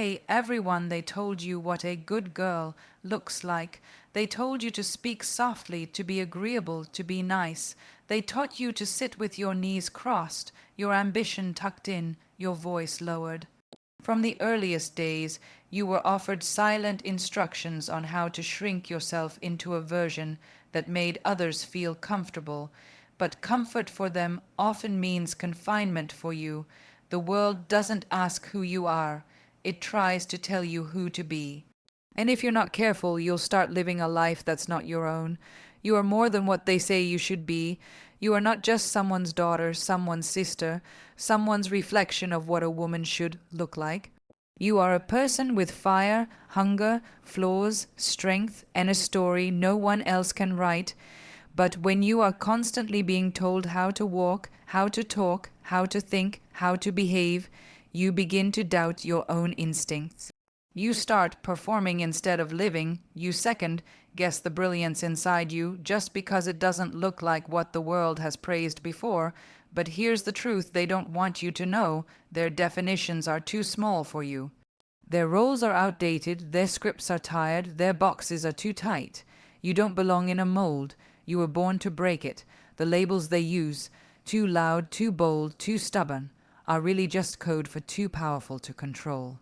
Hey, everyone, they told you what a good girl looks like. They told you to speak softly, to be agreeable, to be nice. They taught you to sit with your knees crossed, your ambition tucked in, your voice lowered. From the earliest days, you were offered silent instructions on how to shrink yourself into a version that made others feel comfortable. But comfort for them often means confinement for you. The world doesn't ask who you are, it tries to tell you who to be. And if you're not careful, you'll start living a life that's not your own. You are more than what they say you should be. You are not just someone's daughter, someone's sister, someone's reflection of what a woman should look like. You are a person with fire, hunger, flaws, strength, and a story no one else can write. But when you are constantly being told how to walk, how to talk, how to think, how to behave, you begin to doubt your own instincts. You start performing instead of living. You second guess the brilliance inside you just because it doesn't look like what the world has praised before. But here's the truth they don't want you to know. Their definitions are too small for you. Their roles are outdated, their scripts are tired, their boxes are too tight. You don't belong in a mold. You were born to break it. The labels they use, too loud, too bold, too stubborn, are really just code for too powerful to control.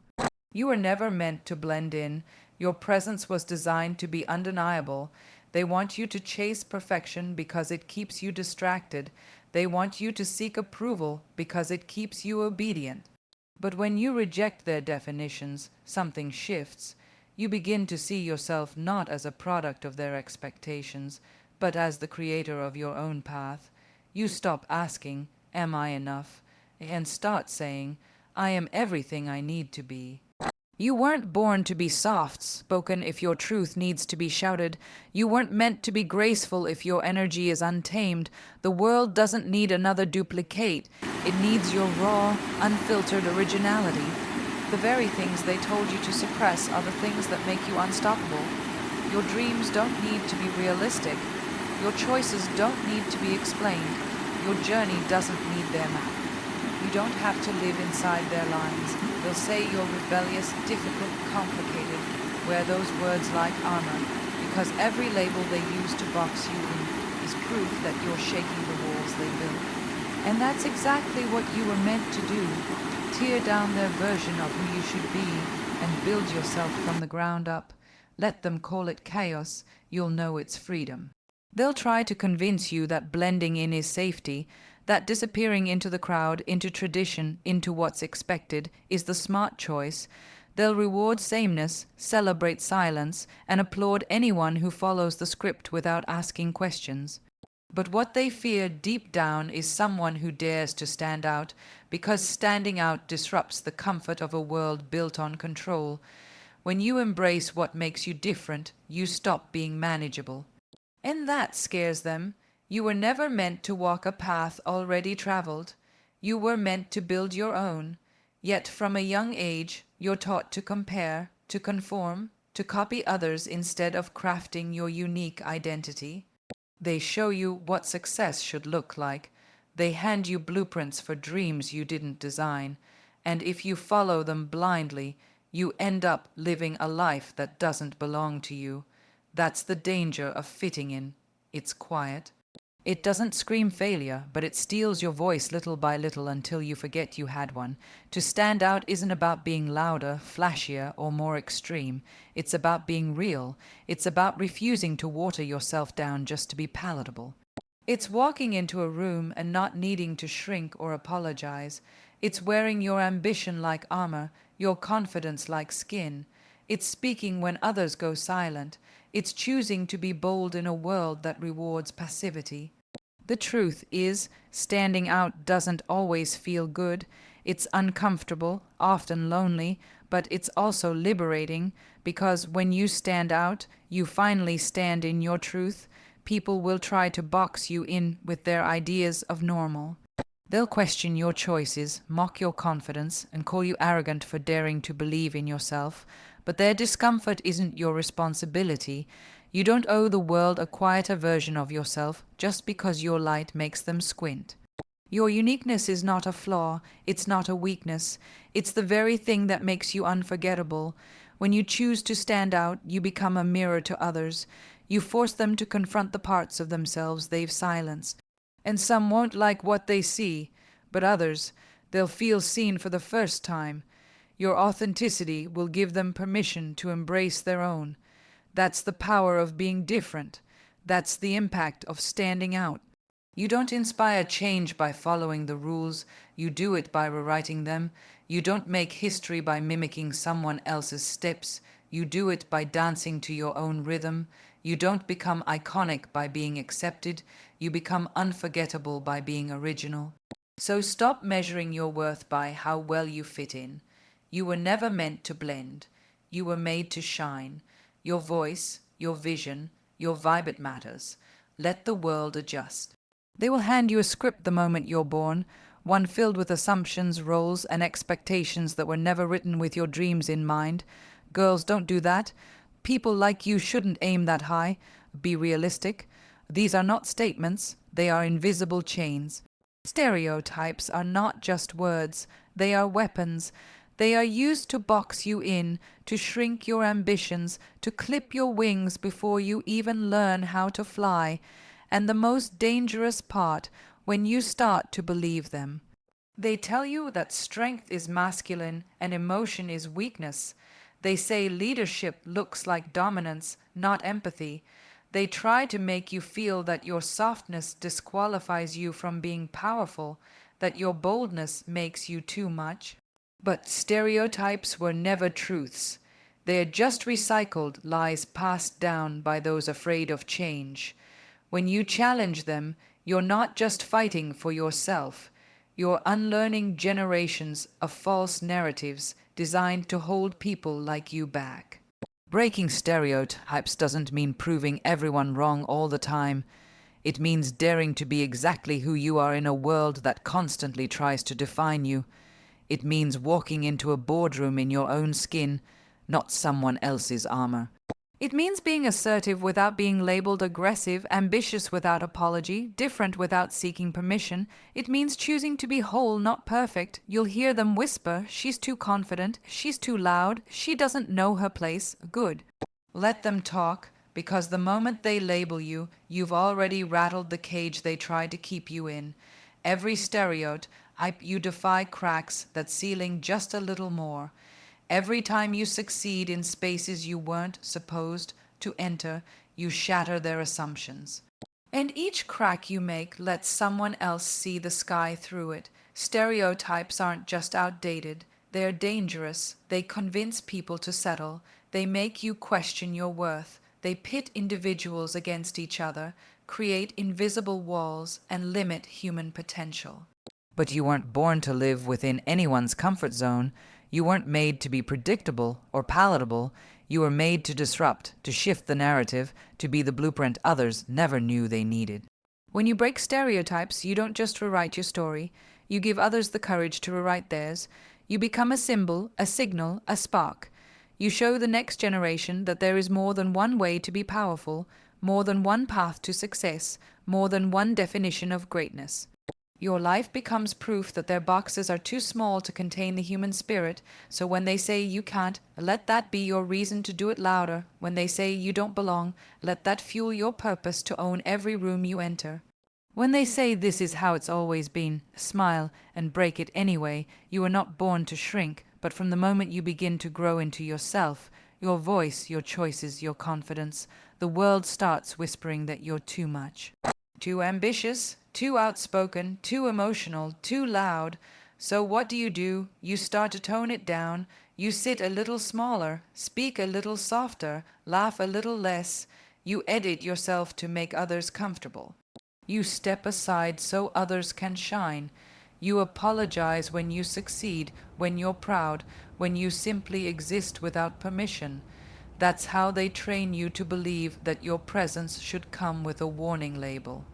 You were never meant to blend in. Your presence was designed to be undeniable. They want you to chase perfection because it keeps you distracted. They want you to seek approval because it keeps you obedient. But when you reject their definitions, something shifts. You begin to see yourself not as a product of their expectations, but as the creator of your own path. You stop asking, "Am I enough?" and start saying, "I am everything I need to be." You weren't born to be soft-spoken if your truth needs to be shouted. You weren't meant to be graceful if your energy is untamed. The world doesn't need another duplicate. It needs your raw, unfiltered originality. The very things they told you to suppress are the things that make you unstoppable. Your dreams don't need to be realistic. Your choices don't need to be explained. Your journey doesn't need their map. You don't have to live inside their lines. They'll say you're rebellious, difficult, complicated. Wear those words like armor, because every label they use to box you in is proof that you're shaking the walls they built. And that's exactly what you were meant to do. Tear down their version of who you should be and build yourself from the ground up. Let them call it chaos. You'll know it's freedom. They'll try to convince you that blending in is safety, that disappearing into the crowd, into tradition, into what's expected, is the smart choice. They'll reward sameness, celebrate silence, and applaud anyone who follows the script without asking questions. But what they fear deep down is someone who dares to stand out, because standing out disrupts the comfort of a world built on control. When you embrace what makes you different, you stop being manageable. And that scares them. You were never meant to walk a path already traveled. You were meant to build your own. Yet from a young age, you're taught to compare, to conform, to copy others instead of crafting your unique identity. They show you what success should look like. They hand you blueprints for dreams you didn't design. And if you follow them blindly, you end up living a life that doesn't belong to you. That's the danger of fitting in. It's quiet. It doesn't scream failure, but it steals your voice little by little until you forget you had one. To stand out isn't about being louder, flashier, or more extreme. It's about being real. It's about refusing to water yourself down just to be palatable. It's walking into a room and not needing to shrink or apologize. It's wearing your ambition like armor, your confidence like skin. It's speaking when others go silent. It's choosing to be bold in a world that rewards passivity. The truth is, standing out doesn't always feel good. It's uncomfortable, often lonely, but it's also liberating, because when you stand out, you finally stand in your truth. People will try to box you in with their ideas of normal. They'll question your choices, mock your confidence, and call you arrogant for daring to believe in yourself. But their discomfort isn't your responsibility. You don't owe the world a quieter version of yourself just because your light makes them squint. Your uniqueness is not a flaw, it's not a weakness. It's the very thing that makes you unforgettable. When you choose to stand out, you become a mirror to others. You force them to confront the parts of themselves they've silenced. And some won't like what they see, but others, they'll feel seen for the first time. Your authenticity will give them permission to embrace their own. That's the power of being different. That's the impact of standing out. You don't inspire change by following the rules, you do it by rewriting them. You don't make history by mimicking someone else's steps, you do it by dancing to your own rhythm. You don't become iconic by being accepted, you become unforgettable by being original. So stop measuring your worth by how well you fit in. You were never meant to blend, you were made to shine. Your voice, your vision, your vibe, it matters. Let the world adjust. They will hand you a script the moment you're born, one filled with assumptions, roles, and expectations that were never written with your dreams in mind. Girls, don't do that. People like you shouldn't aim that high. Be realistic. These are not statements, they are invisible chains. Stereotypes are not just words, they are weapons. They are used to box you in, to shrink your ambitions, to clip your wings before you even learn how to fly. And the most dangerous part, when you start to believe them. They tell you that strength is masculine and emotion is weakness. They say leadership looks like dominance, not empathy. They try to make you feel that your softness disqualifies you from being powerful, that your boldness makes you too much. But stereotypes were never truths. They are just recycled lies passed down by those afraid of change. When you challenge them, you're not just fighting for yourself. You're unlearning generations of false narratives designed to hold people like you back. Breaking stereotypes doesn't mean proving everyone wrong all the time. It means daring to be exactly who you are in a world that constantly tries to define you. It means walking into a boardroom in your own skin, not someone else's armor. It means being assertive without being labeled aggressive, ambitious without apology, different without seeking permission. It means choosing to be whole, not perfect. You'll hear them whisper, she's too confident, she's too loud, she doesn't know her place. Good. Let them talk, because the moment they label you, you've already rattled the cage they tried to keep you in. Every stereotype, you defy cracks that ceiling just a little more. Every time you succeed in spaces you weren't supposed to enter, you shatter their assumptions. And each crack you make lets someone else see the sky through it. Stereotypes aren't just outdated, they're dangerous. They convince people to settle. They make you question your worth. They pit individuals against each other, create invisible walls, and limit human potential. But you weren't born to live within anyone's comfort zone. You weren't made to be predictable or palatable. You were made to disrupt, to shift the narrative, to be the blueprint others never knew they needed. When you break stereotypes, you don't just rewrite your story. You give others the courage to rewrite theirs. You become a symbol, a signal, a spark. You show the next generation that there is more than one way to be powerful, more than one path to success, more than one definition of greatness. Your life becomes proof that their boxes are too small to contain the human spirit, so when they say you can't, let that be your reason to do it louder. When they say you don't belong, let that fuel your purpose to own every room you enter. When they say this is how it's always been, smile and break it anyway. You are not born to shrink, but from the moment you begin to grow into yourself, your voice, your choices, your confidence, the world starts whispering that you're too much. Too ambitious, too outspoken, too emotional, too loud. So what do? You start to tone it down. You sit a little smaller, speak a little softer, laugh a little less. You edit yourself to make others comfortable. You step aside so others can shine. You apologize when you succeed, when you're proud, when you simply exist without permission. That's how they train you to believe that your presence should come with a warning label.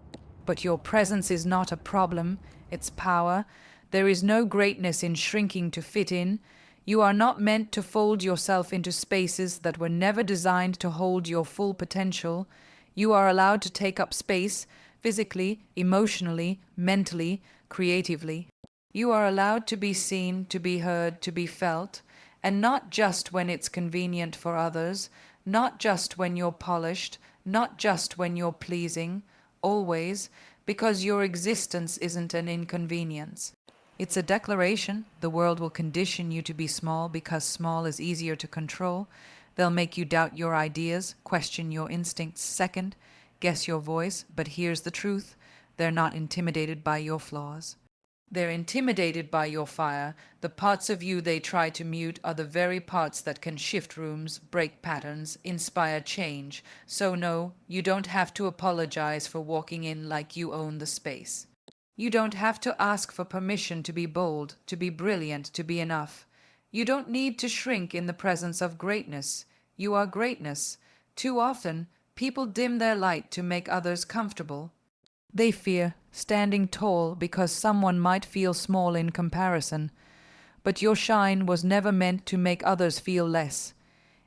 But your presence is not a problem, it's power. There is no greatness in shrinking to fit in. You are not meant to fold yourself into spaces that were never designed to hold your full potential. You are allowed to take up space, physically, emotionally, mentally, creatively. You are allowed to be seen, to be heard, to be felt, and not just when it's convenient for others, not just when you're polished, not just when you're pleasing, always, because your existence isn't an inconvenience. It's a declaration. The world will condition you to be small because small is easier to control. They'll make you doubt your ideas, question your instincts second, guess your voice, but here's the truth. They're not intimidated by your flaws. They're intimidated by your fire. The parts of you they try to mute are the very parts that can shift rooms, break patterns, inspire change. So no, you don't have to apologize for walking in like you own the space. You don't have to ask for permission to be bold, to be brilliant, to be enough. You don't need to shrink in the presence of greatness. You are greatness. Too often, people dim their light to make others comfortable. They fear standing tall because someone might feel small in comparison. But your shine was never meant to make others feel less.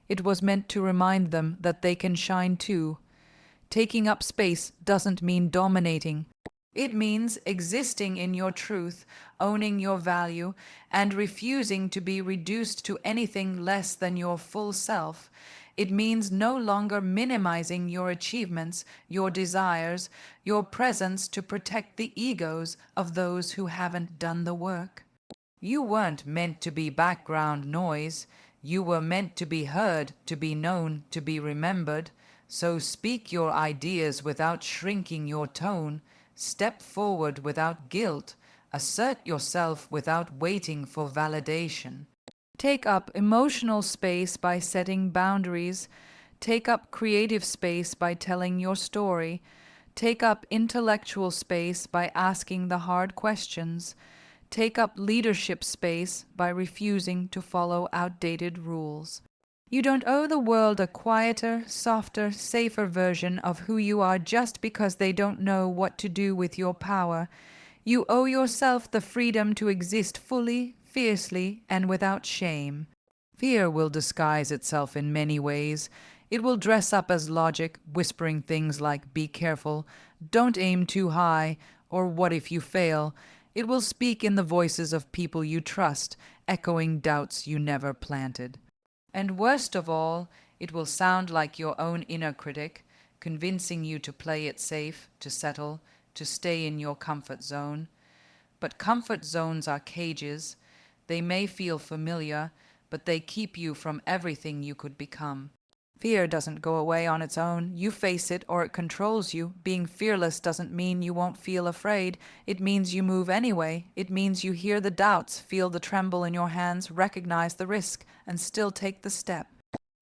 It was meant to remind them that they can shine too. Taking up space doesn't mean dominating. It means existing in your truth, owning your value, and refusing to be reduced to anything less than your full self. It means no longer minimizing your achievements, your desires, your presence to protect the egos of those who haven't done the work. You weren't meant to be background noise. You were meant to be heard, to be known, to be remembered. So speak your ideas without shrinking your tone. Step forward without guilt. Assert yourself without waiting for validation. Take up emotional space by setting boundaries. Take up creative space by telling your story. Take up intellectual space by asking the hard questions. Take up leadership space by refusing to follow outdated rules. You don't owe the world a quieter, softer, safer version of who you are just because they don't know what to do with your power. You owe yourself the freedom to exist fully, fiercely, and without shame. Fear will disguise itself in many ways. It will dress up as logic, whispering things like, "Be careful," "Don't aim too high," or "What if you fail?" It will speak in the voices of people you trust, echoing doubts you never planted. And worst of all, it will sound like your own inner critic, convincing you to play it safe, to settle, to stay in your comfort zone. But comfort zones are cages. They may feel familiar, but they keep you from everything you could become. Fear doesn't go away on its own. You face it or it controls you. Being fearless doesn't mean you won't feel afraid. It means you move anyway. It means you hear the doubts, feel the tremble in your hands, recognize the risk, and still take the step.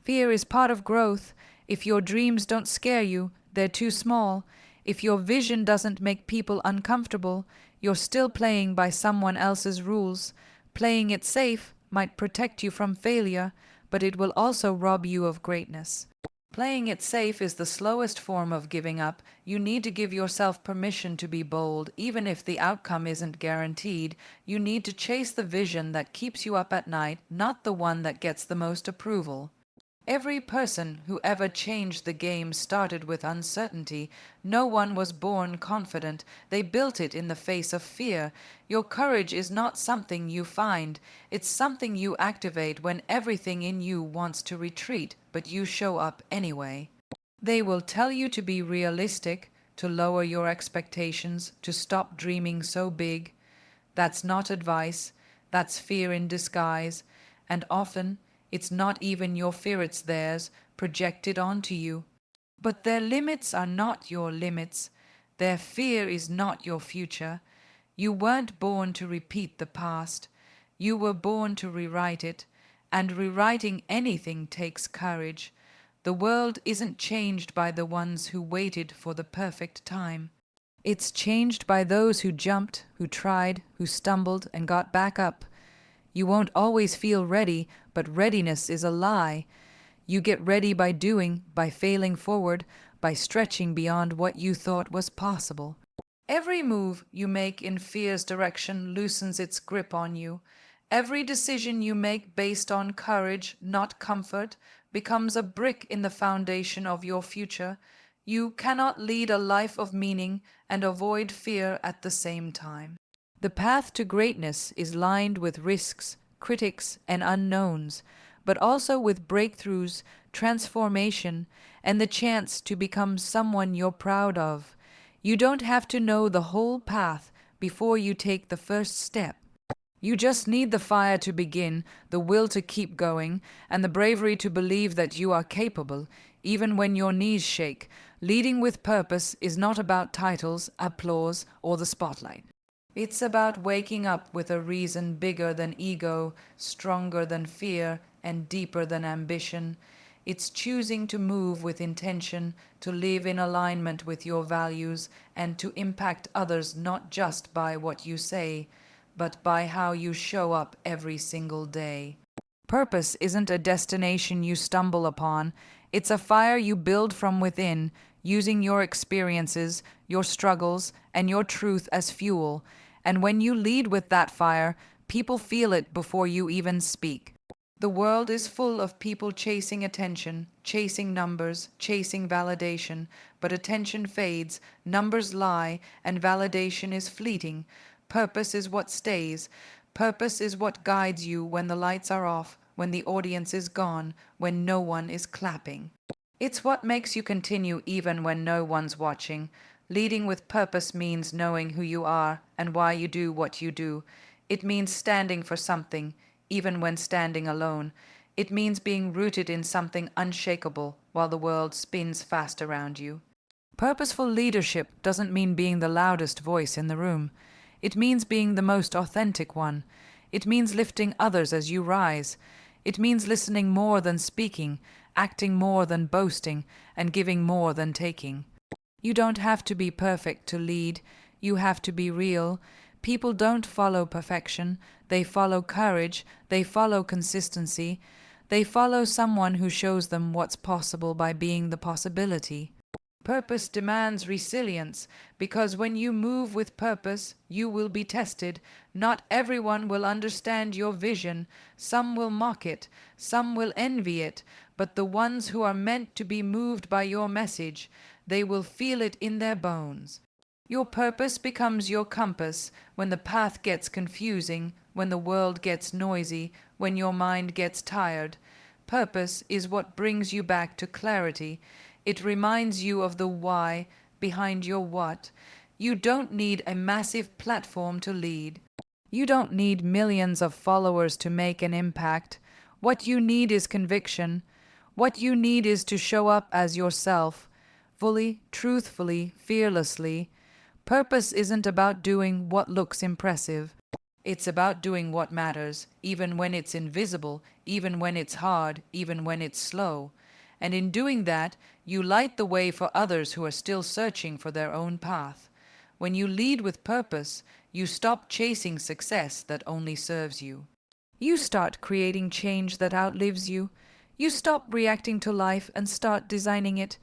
Fear is part of growth. If your dreams don't scare you, they're too small. If your vision doesn't make people uncomfortable, you're still playing by someone else's rules. Playing it safe might protect you from failure, but it will also rob you of greatness. Playing it safe is the slowest form of giving up. You need to give yourself permission to be bold, even if the outcome isn't guaranteed. You need to chase the vision that keeps you up at night, not the one that gets the most approval. Every person who ever changed the game started with uncertainty. No one was born confident. They built it in the face of fear. Your courage is not something you find. It's something you activate when everything in you wants to retreat, but you show up anyway. They will tell you to be realistic, to lower your expectations, to stop dreaming so big. That's not advice. That's fear in disguise. And often, it's not even your fear, it's theirs, projected onto you. But their limits are not your limits. Their fear is not your future. You weren't born to repeat the past. You were born to rewrite it. And rewriting anything takes courage. The world isn't changed by the ones who waited for the perfect time. It's changed by those who jumped, who tried, who stumbled, and got back up. You won't always feel ready, but readiness is a lie. You get ready by doing, by failing forward, by stretching beyond what you thought was possible. Every move you make in fear's direction loosens its grip on you. Every decision you make based on courage, not comfort, becomes a brick in the foundation of your future. You cannot lead a life of meaning and avoid fear at the same time. The path to greatness is lined with risks, critics, and unknowns, but also with breakthroughs, transformation, and the chance to become someone you're proud of. You don't have to know the whole path before you take the first step. You just need the fire to begin, the will to keep going, and the bravery to believe that you are capable, even when your knees shake. Leading with purpose is not about titles, applause, or the spotlight. It's about waking up with a reason bigger than ego, stronger than fear, and deeper than ambition. It's choosing to move with intention, to live in alignment with your values, and to impact others not just by what you say, but by how you show up every single day. Purpose isn't a destination you stumble upon, it's a fire you build from within, using your experiences, your struggles, and your truth as fuel. And when you lead with that fire, people feel it before you even speak. The world is full of people chasing attention, chasing numbers, chasing validation, but attention fades, numbers lie, and validation is fleeting. Purpose is what stays. Purpose is what guides you when the lights are off, when the audience is gone, when no one is clapping. It's what makes you continue even when no one's watching. Leading with purpose means knowing who you are and why you do what you do. It means standing for something, even when standing alone. It means being rooted in something unshakable while the world spins fast around you. Purposeful leadership doesn't mean being the loudest voice in the room. It means being the most authentic one. It means lifting others as you rise. It means listening more than speaking, acting more than boasting, and giving more than taking. You don't have to be perfect to lead. You have to be real. People don't follow perfection. They follow courage. They follow consistency. They follow someone who shows them what's possible by being the possibility. Purpose demands resilience, because when you move with purpose, you will be tested. Not everyone will understand your vision. Some will mock it. Some will envy it. But the ones who are meant to be moved by your message, they will feel it in their bones. Your purpose becomes your compass when the path gets confusing, when the world gets noisy, when your mind gets tired. Purpose is what brings you back to clarity. It reminds you of the why behind your what. You don't need a massive platform to lead. You don't need millions of followers to make an impact. What you need is conviction. What you need is to show up as yourself, fully, truthfully, fearlessly. Purpose isn't about doing what looks impressive. It's about doing what matters, even when it's invisible, even when it's hard, even when it's slow. And in doing that, you light the way for others who are still searching for their own path. When you lead with purpose, you stop chasing success that only serves you. You start creating change that outlives you. You stop reacting to life and start designing it.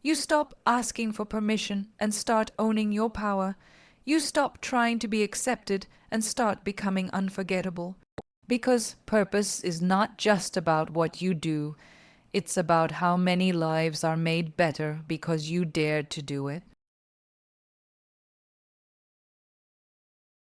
You stop asking for permission and start owning your power. You stop trying to be accepted and start becoming unforgettable. Because purpose is not just about what you do. It's about how many lives are made better because you dared to do it.